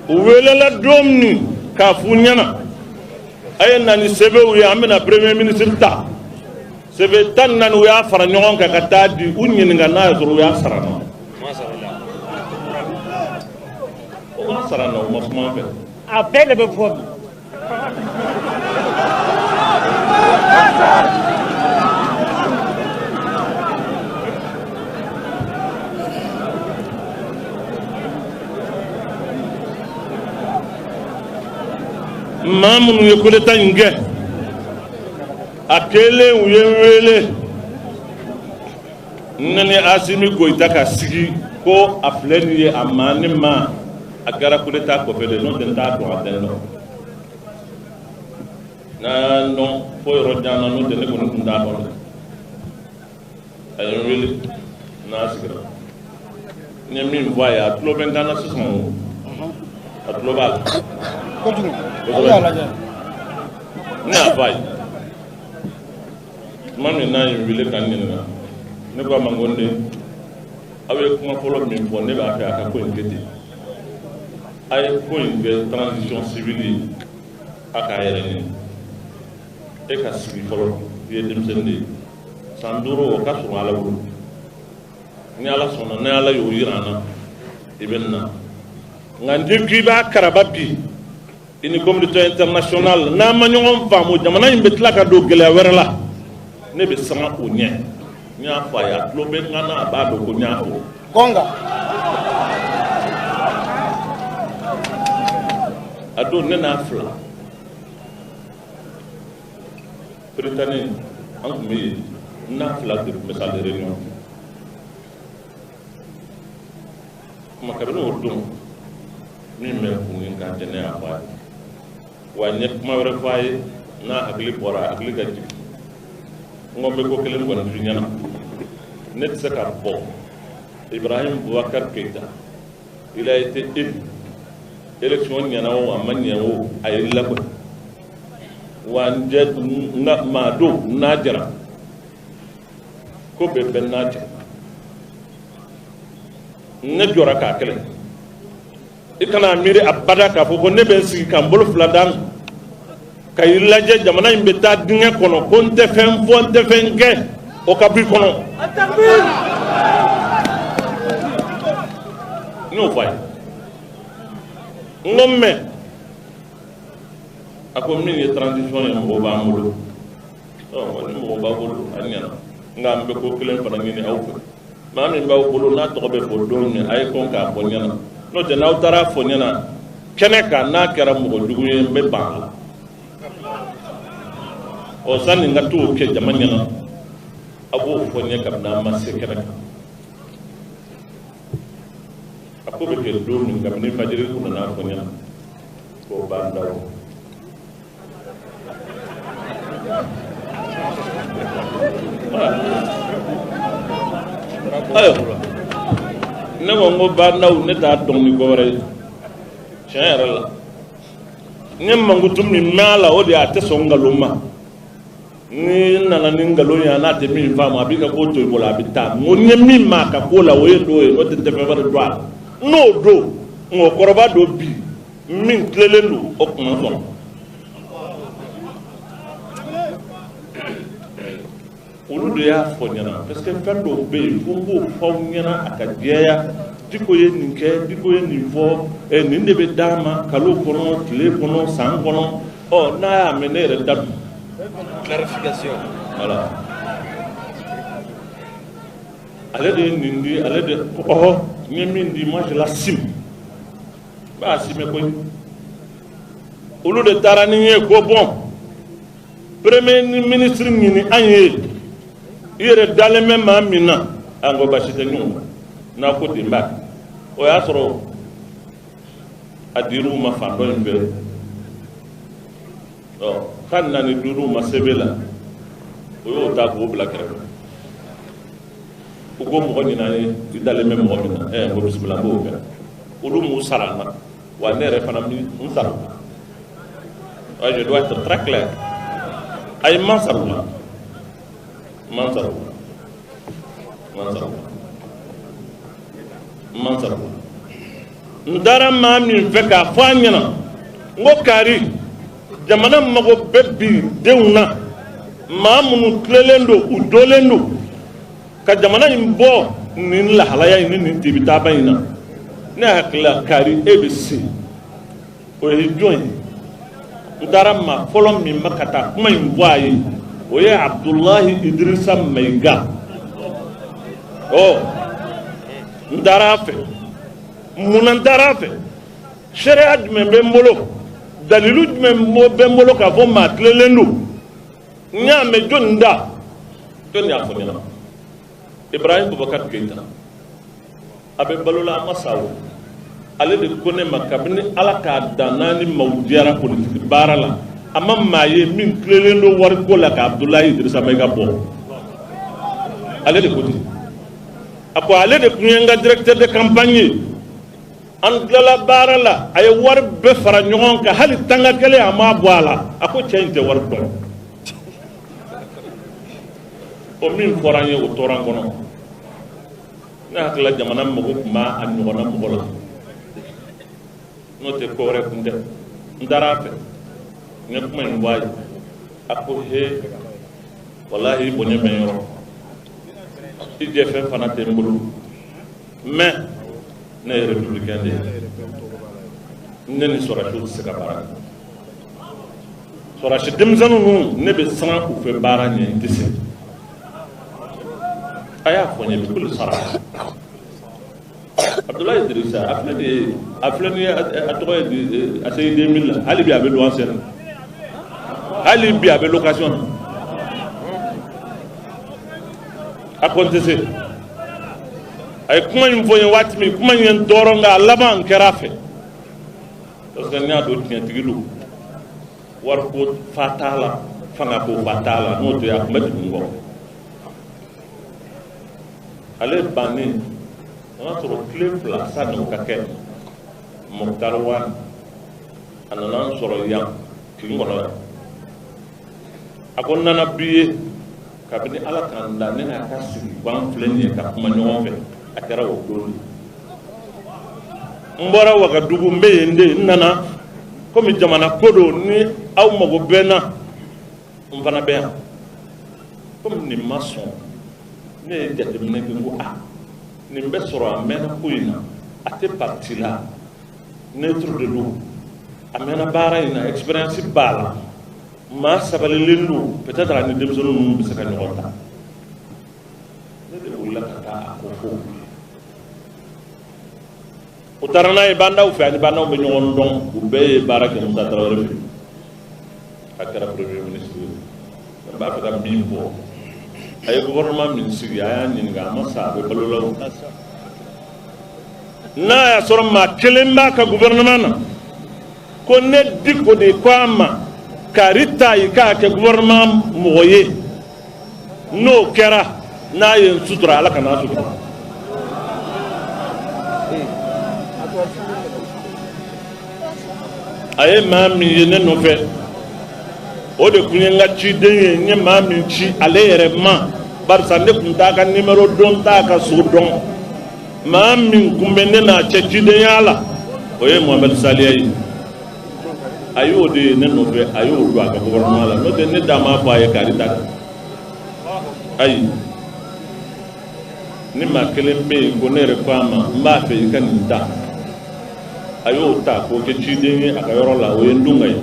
u welela don min k'a f'u ɲɛna a ye na ni sɛbɛnw ye an bɛna premier ministre ta sɛbɛn 14 u y'a fara ɲɔgɔn kan ka taa di u ɲininka n'a y'a sɔrɔ u y'a sara nɔ o b'a sara nɔ u ma kuma an fɛ a bɛɛ de bɛ fɔ bi maa minnu ye kudeta in kɛ a kelen u ye n wele ne ni Asimi Goyita ka sigi ko a filɛ nin ye a ma ne ma a kɛra kudeta kɔfɛ de n'o tɛ n t'a dɔn a tɛ n dɔn n'a y'a dɔn fo yɔrɔ jan na n'o tɛ ne kɔni tun t'a dɔn a ye n wele n'a sigira n ye min fɔ a ye a tulo bɛ n kan na sisan o a tulo b'a la ne y'a fɔ a ye tuma min n'a ye n wele ka n ɲininka ne ko a ma ko n den aw ye kuma fɔlɔ min fɔ ne b'a fɛ a ka ko in kɛ ten a ye ko in kɛ transition civile ye a k'a yɛrɛ ɲini e ka sigi fɔlɔ i ye denmisɛnnin de ye san 5 o ka sɔrɔ Ala bolo ni Ala sɔnna ni Ala y'o yira an na i bɛ na nka n tɛ k'i b'a karaba bi i ni communauté internationale n'an ma ɲɔgɔn faamu jamana in bɛ tila ka don gɛlɛya wɛrɛ la ne bɛ sanga o ɲɛ n y'a fɔ a ye a tulo bɛ n kan na a b'a dɔn ko n y'a fɔ gɔnga a don ne n'a fila Prytanée an tun bɛ yen n n'a fila de tun bɛ taa réunion kuma kabini o don min bɛ kun in kan tɛ ne y'a fɔ a ye wa n ye kuma wɛrɛ fɔ a ye n'a hakili bɔra a hakili ka jigin n ko n bɛ ko kelen kɔni f'i ɲɛna ne tɛ se ka bɔ Ibrahim Boubacar Keïta il a été élu élection ɲɛna o a ma ɲɛ o a ye labɛn wa n jɛ n maa don n'a jara ko bɛɛ bɛ n'a cɛ ne jɔra k'a kɛlɛ i kana miiri abada k'a fɔ ko ne bɛ n sigi ka n bolo fila d'an ka i lajɛ jamana in bɛ taa dingɛ kɔnɔ ko n tɛ fɛn fɔ n tɛ fɛn kɛ o ka b'i kɔnɔ n y'o fɔ a ye n ko mɛ a ko min ye transition ye mɔgɔ b'an bolo ni mɔgɔ b'a bolo a ɲɛna nka an bɛ ko kelen fana ɲini aw fɛ maa min b'aw bolo n'a tɔgɔ bɛ fɔ don min a ye kɔn k'a fɔ ɲɛna n'o tɛ n'aw taara fɔ ɲɛna kɛnɛ kan n'a kɛra mɔgɔ jugu ye n bɛ ban a la ɔ sanni n ka t'o kɛ jama ɲɛna a b'o fɔ ɲɛ kabini an ma se kɛnɛ kan a ko bɛ kɛ don min kabini fajiri kun nana fɔ ɲɛna k'o b'an daw ayiwa ne ko n ko bandaw ne t'a dɔn ni ko wɛrɛ ye tiɲɛ yɛrɛ la n ye mankutu min mɛn a la o de ye a tɛ sɔn nkalon ma ni nana ni nkalon ye n'a tɛ min faamu a b'i ka ko to i bolo a bɛ taa n ko n ye min ma a ka ko la o ye do ye n'o tɛ fɛn wɛrɛ don a la n'o don mɔgɔkɔrɔba dɔ bi min tilelen don o kuma sɔrɔ olu de y'a fɔ ɲɛna parce que fɛn dɔw bɛ yen fo n b'o f'aw ɲɛna a ka jɛya Diko ye nin kɛ Diko ye nin fɔ nin de bɛ d'a ma kalo kɔnɔ tile kɔnɔ san kɔnɔ ɔ n'a y'a mɛn ne yɛrɛ da dun clarification voilà ale de ye nin di ale de ɔhɔ n ye min di moi je l'assume n b'a assumer koyi olu de taara ni ye ko bon premier ministre ɲini an ye i yɛrɛ dalen bɛ maa min na an ko basi tɛ ɲɔgɔn n'a ko ten b'a o y'a sɔrɔ a dir'u ma fan dɔ in fɛ ɔ k'a nana ni dir'u ma sɛbɛn la o y'o ta k'o bila kɛrɛfɛ u ko mɔgɔ ɲinan ye i dalen bɛ mɔgɔ min na n ko bisimila n b'o kɛ olu m'u sara n na wa ne yɛrɛ fana n sara je dois être très clair a ye man sara u la man sara u la man sara u la man sara u la ndara maa min fɛ k'a fɔ an ɲɛna n ko Kari jamana mago bɛ bi denw na maa minnu tilelen don u dolen don ka jamana in bɔ nin lahalaya in ni nin tibitaaba in na ne hakili la Kari e bɛ se o ye jɔn ye n taara maa fɔlɔ min ma ka taa kuma in fɔ a ye o ye Abdulahi Idirisa Mayiga n taara a fɛ munna n taara a fɛ sariya jumɛn bɛ n bolo dalilu jumɛn bɛ n bolo k'a fɔ maa tilelen don n y'a mɛn jɔnni da jɔnni y'a fɔ ɲɛna Ibrahim Bubakar Keita a bɛ balola an ma sa o ale de ko ne ma kabini Ala k'a dan n'a ni maaw jɛra politiki baara la a ma maa ye min tilelen don wariko la ka Abdulahi Idirisa Mayiga bɔ ale de ko ten a ko ale de tun ye n ka directeur de campagne ye an tilala baara la a ye wari bɛɛ fara ɲɔgɔn kan hali tanga kelen a ma bɔ a la a ko cɛ in tɛ wari dɔn o min fɔra an ye o tora n kɔnɔ ne hakili la jamana mago tun b'a a ɲɔgɔnna mɔgɔ la n'o tɛ ko wɛrɛ kun tɛ n taara a fɛ n ye kuma in fɔ a ye a ko he walahi bonya bɛ n yɔrɔ i jɛfɛn fana tɛ n bolo mais ne ye républicain de ye ne ni sɔrɔsiw tɛ se ka baara kɛ sɔrɔsi denmisɛnnin ninnu ne bɛ siran u fɛ baara ɲɛ n tɛ se a y'a fɔ n ye kuli sara Abdulahi Idirisa a filɛ ni a tɔgɔ ye a se 2000 la hali bi a bɛ luwanse na hali bi a bɛ location na a ko n tɛ se a ye kuma in fɔ n ye waati min kuma in ye n tɔɔrɔ nka a laban n kɛra a fɛ parce que n y'a dɔn tiɲɛtigi don wariko fa t'a la fangako fa t'a la n'o tɛ a tun bɛ tugu n kɔ ale bannen o y'a sɔrɔ tile fila sanni o ka kɛ Mokutari Wani a nana n sɔrɔ yan kin kɔnɔ yan a ko n nana bi ye kabini Ala k'an da ne n'a ka sigi k'an filɛ nin ye ka kuma ɲɔgɔn fɛ a kɛra o don n bɔra Wagadugu n bɛ yen de n nana komi jamana ko don ni aw mago bɛ n na n fana bɛ yan komi nin ma sɔn ne ye jateminɛ kɛ n ko nin bɛ sɔrɔ a mɛnna ko in na a tɛ parti la neutre de don a mɛnna baara in na expérience b'a la maa sabalilen don peut-être a ni denmisɛnnin ninnu bɛ se ka ɲɔgɔn ta ne de wulila ka taa a ko fɔ u taara n'a ye bandaw fɛ ani bandaw bɛ ɲɔgɔn dɔn u bɛɛ ye baara kɛ Musa Tarawele fɛ a kɛra premier ministre ye n b'a fɛ ka min fɔ a ye gouvernement min sigi a y'a ɲininka a ma sa a bɛ balo la o n'a y'a sɔrɔ maa kelen b'a ka gouvernement na ko ne Diko de ko a ma Kari ta i k'a kɛ gouvernement mɔgɔ ye n'o kɛra n'a ye n sutura Ala kana a sutura a ye maa min ye ne nɔfɛ o de tun ye n ka ciden ye n ye maa min ci ale yɛrɛ ma barisa ne tun t'a ka numéro dɔn t'a ka so dɔn maa min tun bɛ ne n'a cɛ cidenya la o ye Mohamed Saliya ye a y'o de ye ne nɔfɛ a y'o don a ka gouvernement la n'o tɛ ne da m'a fɔ a ye Kari ta ayi ni maa kelen bɛ yen ko ne yɛrɛ ko a ma n b'a fɛ i ka nin ta a y'o ta k'o kɛ ciden ye a ka yɔrɔ la o ye n dunga ye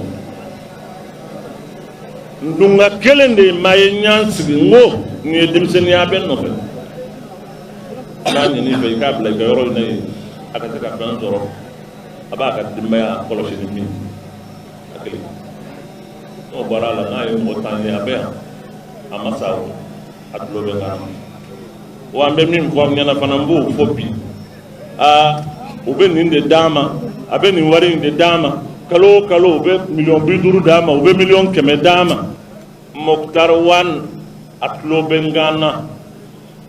n dunga kelen de ye maa ye n y'an sigi n ko nin ye denmisɛnninya bɛ n nɔfɛ n'a ɲin'i fɛ i k'a bila i ka yɔrɔ in na yen a ka se ka fɛn sɔrɔ a b'a ka denbaya kɔlɔsi ni min a kelen n'o bɔra a la n'a ye mɔgɔ tan ye a bɛ yan a ma sa o a tulo bɛ n kan wa an bɛ min fɔ an ɲɛna fana n b'o fɔ bi u bɛ nin de d'an ma a bɛ nin wari in de d'an ma kalo o kalo u bɛ miliyɔn 50 d'an ma u bɛ miliyɔn 100 d'an ma Mokutari Wani a tulo bɛ n kan na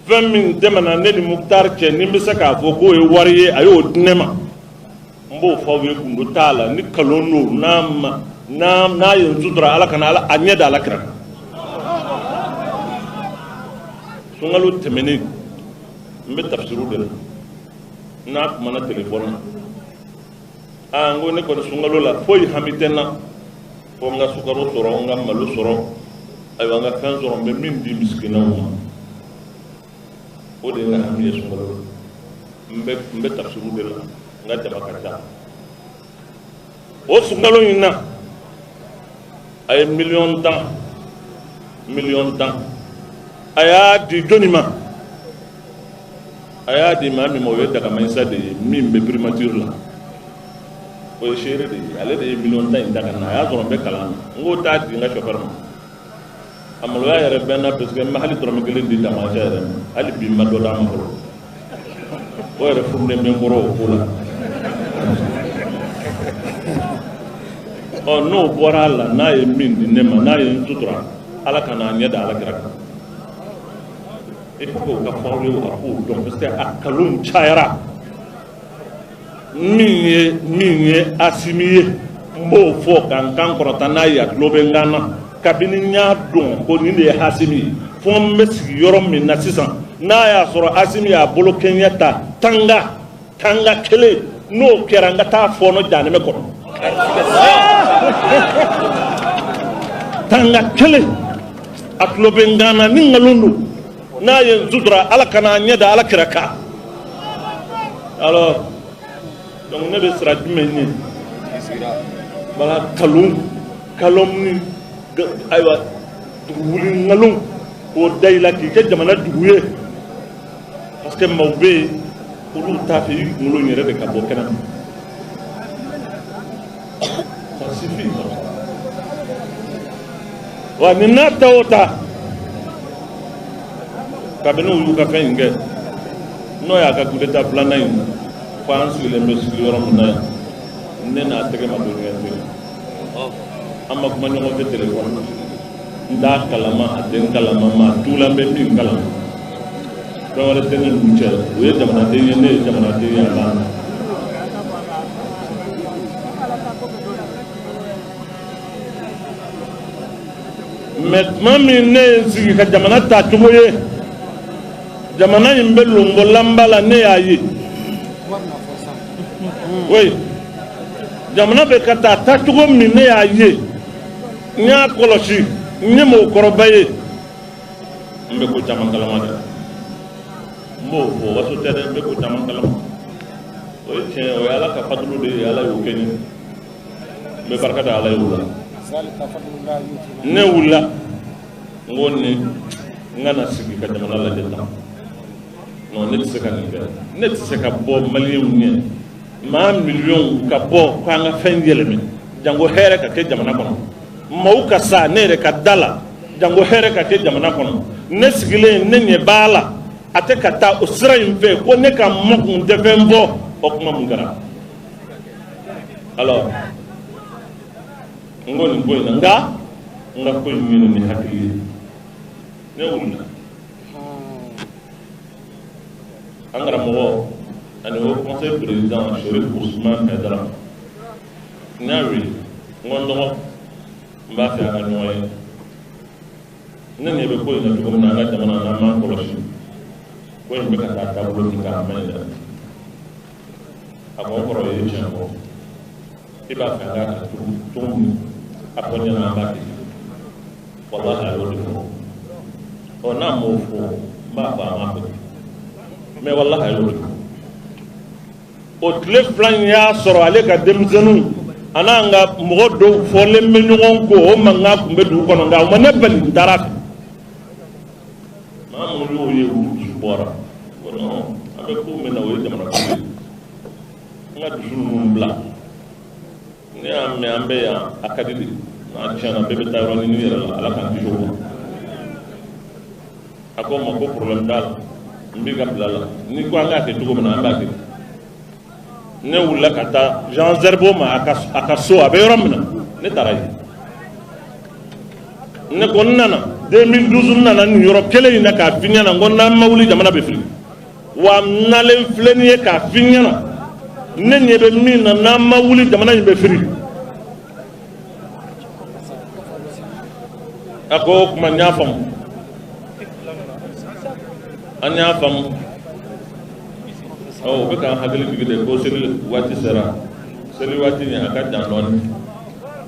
fɛn min tɛmɛna ne ni Mokutari cɛ ni n bɛ se k'a fɔ k'o ye wari ye a y'o di ne ma n b'o fɔ aw ye gundo t'a la ni kalon don n'a ye n sutura Ala kana a ɲɛ da Alakira kan sunkalo tɛmɛnen n bɛ tafsiru de la n'a kumana téléphone na ngo ne ko sungalo la foyi hamitena ko nga sukaro soro nga malu soro ay nga kan soro be min di miskina ma o de nga hamiye sungalo mbe tafsiru de la nga jama kata o sungalo ina ay million temps aya di donima aya di mami mo weda kama isa de min be primature la o chere de ale de million temps daga na ya zoro be kala ngo ta di nga chauffeur ma amalo ya yare benna parce que mahali drum gele di dama jare ali bi ma do da ma ko o yare fumne be ngoro ko la o no bora la na e min di nema na e sutura ala kana nya da ala kira e ko ka fawle wa ko don parce que akalum chaira minye asimiye mbo fo kan korota na ya lobe ngana kabini nya don ko ni de hasimi fo mesi yorom min na sisan na ya soro asimi ya bolo kenyata tanga kele no keranga ta fo no jane me ko tanga kele ak lobe ngana ni ngalundu na yen zudra ala kana nya da ala kiraka alors donc ne be sira jumɛn ye bala kalom ni aywa wuli ngalon o dayla k'i kɛ jamana dugu ye parce que maaw bɛ yen olu t'a fɛ i kunkolo yɛrɛ de ka bɔ kɛnɛ ma ça suffit wa nin n'a ta o ta kabini u y'u ka fɛn in kɛ n'o y'a ka coup d'état filanan in fo an sigilen bɛ sigi yɔrɔ min na yan ne n'a tɛgɛ ma don ɲɔgɔn fɛ an ma kuma ɲɔgɔn fɛ téléphone n t'a kalama a tɛ n kalama maa tuulan bɛ min kalama fɛn wɛrɛ tɛ ne n'u cɛ o ye jamanaden ye ne ye jamanaden ye a b'a la mais tuma min ne ye n sigi ka jamana ta cogo ye jamana in bɛ longolanba la ne y'a ye oui jamana bɛ ka taa tacogo min ne y'a ye n y'a kɔlɔsi n ye mɔgɔkɔrɔba ye n bɛ ko caman kalama dɛ n b'o fɔ waso tɛ dɛ n bɛ ko caman kalama o ye tiɲɛ o ye ala ka fadulu de ye ala y'o kɛ n ye n bɛ barika da ala ye o la ne wulila n ko ni n kana sigi ka jamana lajɛ tan non ne tɛ se ka nin kɛ ne tɛ se ka bɔ maliyɛnw ɲɛ maa miliyɔn ka bɔ k'an ka fɛn yɛlɛmɛ jango hɛrɛ ka kɛ jamana kɔnɔ maaw ka sa ne yɛrɛ ka da la jango hɛrɛ ka kɛ jamana kɔnɔ ne sigilen ne ɲɛ b'a la a tɛ ka taa o sira in fɛ ko ne ka mɔkun tɛ fɛn bɔ o kuma mun kɛra alors n ko nin ko in na nka n ka ko in ɲini ni hakili ye ne wulila an karamɔgɔ ani o conseil président Cherif Ousmane Aidara n y'a wele n ko n dɔgɔ n b'a fɛ an ka ɲɔgɔn ye ne ɲɛ bɛ ko in na cogo min na an ka jamana n'an m'an kɔlɔsi ko in bɛ ka taa taabolo min kan a man ɲi dɛ a ko n kɔrɔ ye tiɲɛ fɔ i b'a fɛ an k'a kɛ cogo min a ko ɲɛna an b'a kɛ walahi a y'o de fɔ ɔ n'a m'o fɔ n b'a fɔ a ma fɛ mais walahi a y'o de fɔ o tile fila in y'a sɔrɔ ale ka denmisɛnninw a n'an ka mɔgɔ dɔw fɔlen bɛ ɲɔgɔn ko o mankan tun bɛ dugu kɔnɔ nka o ma ne bali n taara fɛ maa minnu y'o ye u dusu bɔra ko non an bɛ ko min na o ye jamana ko ye n ka dusu ninnu bila ne y'a mɛn an bɛ yan a ka di de n'a tiɲɛna bɛɛ bɛ taa yɔrɔ ɲini yɛrɛ la ala k'an kisi o ma a ko n ma ko problème t'a la n b'i ka bila la ni ko an k'a kɛ cogo min na an b'a kɛ ne wulila ka taa Jean Zerbo ma a ka so a bɛ yɔrɔ min na ne taara yen ne ko n nana 2012 n nana nin yɔrɔ kelen in na k'a f'i ɲɛna n ko n'an ma wuli jamana bɛ fili wa n nalen filɛ nin ye k'a f'i ɲɛna ne ɲɛ bɛ min na n'an ma wuli jamana in bɛ fili a ko o kuma n y'a faamu an y'a faamu o bɛ k'an hakili jigi de ko seli waati sera seli waati ni aka jan dɔɔni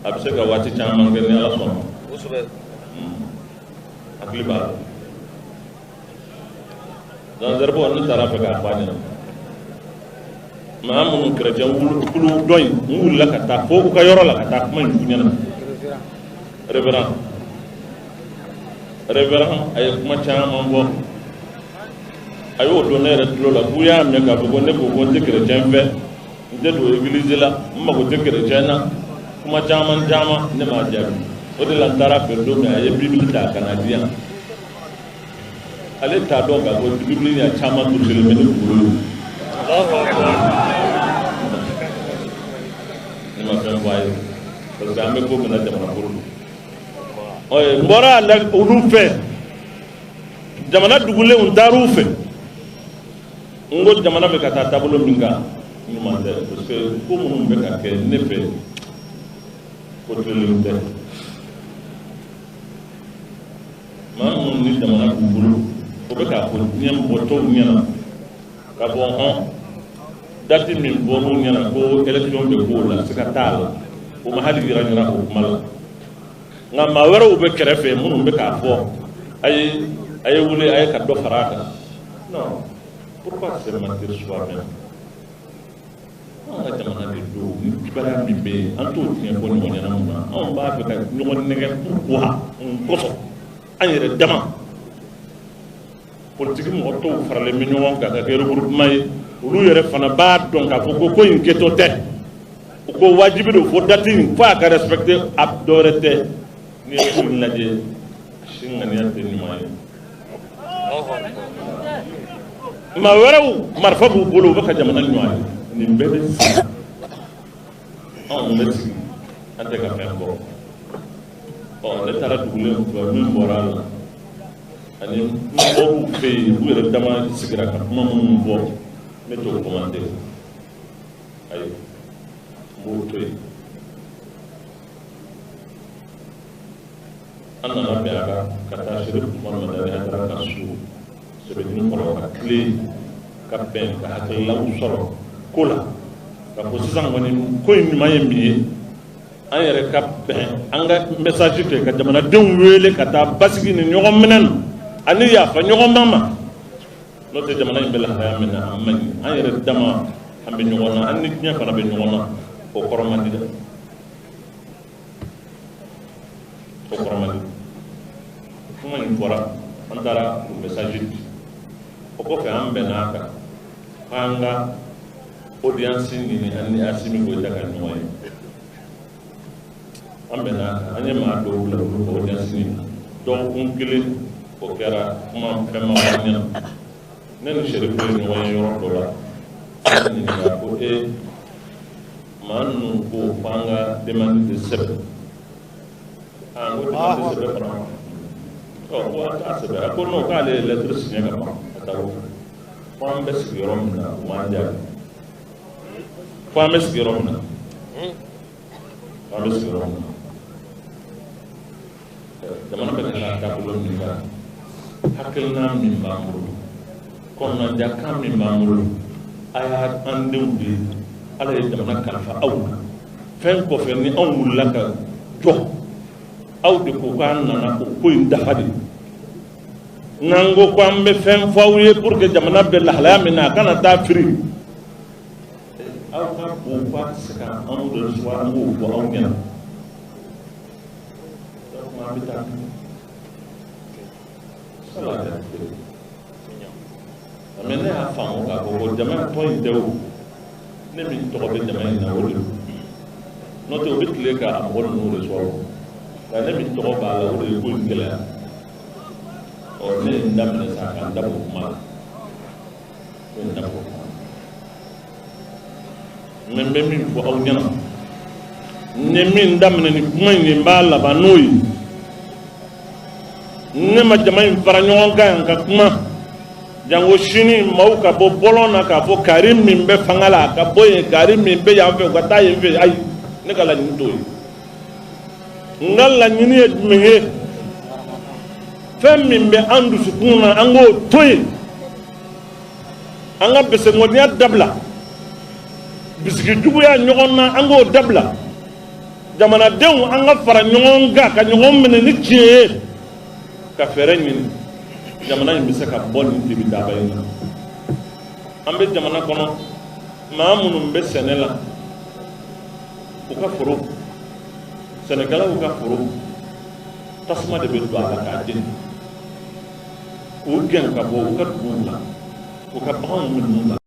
a bɛ se ka waati caman kɛ ni Ala sɔnna hakili b'a la zanzaribɔ ne taara fɛ k'a fɔ a ɲɛna maa minnu chrétien kulu dɔ in n wulila ka taa fo u ka yɔrɔ la ka taa kuma in f'u ɲɛna révérend a ye kuma caman fɔ a y'o don ne yɛrɛ tulo la k'u y'a mɛn k'a fɔ ko ne ko ko n tɛ chrétien fɛ n tɛ don église la n mago tɛ chrétien na kuma caman ne m'a jaabi o de la n taara fɛ don min a ye bible ta ka na di yan ale t'a dɔn k'a fɔ bible in a caman touché bɛ ne kunkolo ne ma fɛn fɔ a ye parce que an bɛ ko min na jamana kolo n bɔra olu fɛ jamana dugulenw taar'u fɛ n ko jamana bɛ ka taa taabolo min kan ɲuman tɛ parce que ko minnu bɛ ka kɛ ne fɛ ko tilenlen tɛ maa minnu ni jamana b'u bolo o bɛ k'a fɔ diɲɛ mɔgɔtɔw ɲɛna ka fɔ date min fɔr'u ɲɛna ko élection bɛ k'o la siga t'a la o ma hali yira ɲɛna o kuma la nka maa wɛrɛw bɛ kɛrɛfɛ minnu bɛ k'a fɔ a ye wuli a ye ka dɔ fara a kan non pourquoi se mentir soi-même an ka jamana de don ni kibaruya min bɛ yen an t'o tiɲɛ fɔ ɲɔgɔn ɲɛna mun na anw b'a fɛ ka ɲɔgɔn nɛgɛ pourquoi mun kosɔn an yɛrɛ dama politiki mɔgɔ tɔw faralen bɛ ɲɔgɔn kan ka kɛ regroupement ye olu yɛrɛ fana b'a dɔn k'a fɔ ko in kɛtɔ tɛ u ko wajibi don fo date in fo a ka respecter a dɔwɛrɛ tɛ ni ye ko in lajɛ si ŋaniya tɛ ɲuman ye maa wɛrɛw marifa b'u bolo u bɛ ka jamana ɲuman ye nin bɛɛ bɛ sigi anw bɛ sigi an tɛ ka fɛn bɔ ne taara dugulen fɛ min bɔra a la ani mɔgɔw fɛ yen u yɛrɛ dama sigira ka kuma minnu fɔ ne t'o commandé ayi n b'o to yen an nana bɛn a kan ka taa Sɛrifu Umaru Madani Hayidara ka so sɛbɛnni kɔrɔ ka tile ka bɛn ka hakililaw sɔrɔ ko la ka fɔ sisan kɔni ko in ɲuman ye min ye an yɛrɛ ka bɛn an ka message kɛ ka jamanadenw wele ka taa basigi ni ɲɔgɔn minɛ na ani yafa ɲɔgɔn ma n'o tɛ jamana in bɛ lahalaya min na an man ɲi an yɛrɛ dama an bɛ ɲɔgɔn na an ni diɲɛ fana bɛ ɲɔgɔn na o kɔrɔ man di dɛ o kɔrɔ man di kuma in fɔra an taara o message di o kɔfɛ an bɛnna a kan k'an ka audience ɲini an ni Asimi Goyita ka ɲɔgɔn ye an bɛnna a kan an ye maa dɔw bila olu ka audience ɲini dɔgɔkun kelen o kɛra kuma fɛn ma fɔ ɲɛna ne ni Sɛrifu ye ɲɔgɔn ye yɔrɔ dɔ la an ɲininka ko maa ninnu ko k'an ka demande de sɛbɛn n ko demande de sɛbɛn fana ko an t'a sɛbɛn a ko non k'ale ye lettre signé ka ban ka taa o fɔ an bɛ sigi yɔrɔ min na o m'an jaabi fɔ an bɛ sigi yɔrɔ min na jamana bɛ ka taabolo min kan hakilina min b'an bolo kɔnɔnaja kan min b'an bolo a y'a an denw de Ala ye jamana kalifa aw la fɛn kɔfɛ ni anw wulila ka jɔ aw de ko k'an nana o ko in dafa de n'an ko k'an bɛ fɛn fɔ aw ye pour que jamana bɛ lahalaya min na a kana taa firi aw ka o ka se ka anw de sɔrɔ an k'o fɔ aw ɲɛna an bɛ taa mais ne y'a faamu k'a fɔ ko jamana tɔ in tɛ o ne min tɔgɔ bɛ jamana in na o de don n'o tɛ o bɛ tile ka mɔgɔ ninnu de sɔrɔ nka ne min tɔgɔ b'a la o de ye ko in gɛlɛya ne ye n daminɛ sa ka n dabɔ kuma la n dabɔ kuma mais n bɛ min fɔ aw ɲɛna n ye min daminɛ ni kuma in ye n b'a laban n'o ye ne ma jama in fara ɲɔgɔn kan yan ka kuma jango sini maaw ka bɔ bɔlɔn na k'a fɔ kari min bɛ fanga la ka bɔ yen kari min bɛ yan fɛ u ka taa yen fɛ ayi ne ka laɲini t'o ye n ka laɲini ye jumɛn ye fɛn min bɛ an dusukun na an k'o to yen an ka besenkɔniya dabila bisigi juguya ɲɔgɔn na an k'o dabila jamanadenw an ka fara ɲɔgɔn kan ka ɲɔgɔn minɛ ni tiɲɛ ye ka fɛɛrɛ ɲini jamana in bɛ se ka bɔ nin dibi daba in na an bɛ jamana kɔnɔ maa minnu bɛ sɛnɛ la u ka foro sɛnɛkɛlaw ka foro tasuma de bɛ don a la k'a jeni k'u gɛn ka bɔ u ka duguw la u ka baganw minnu la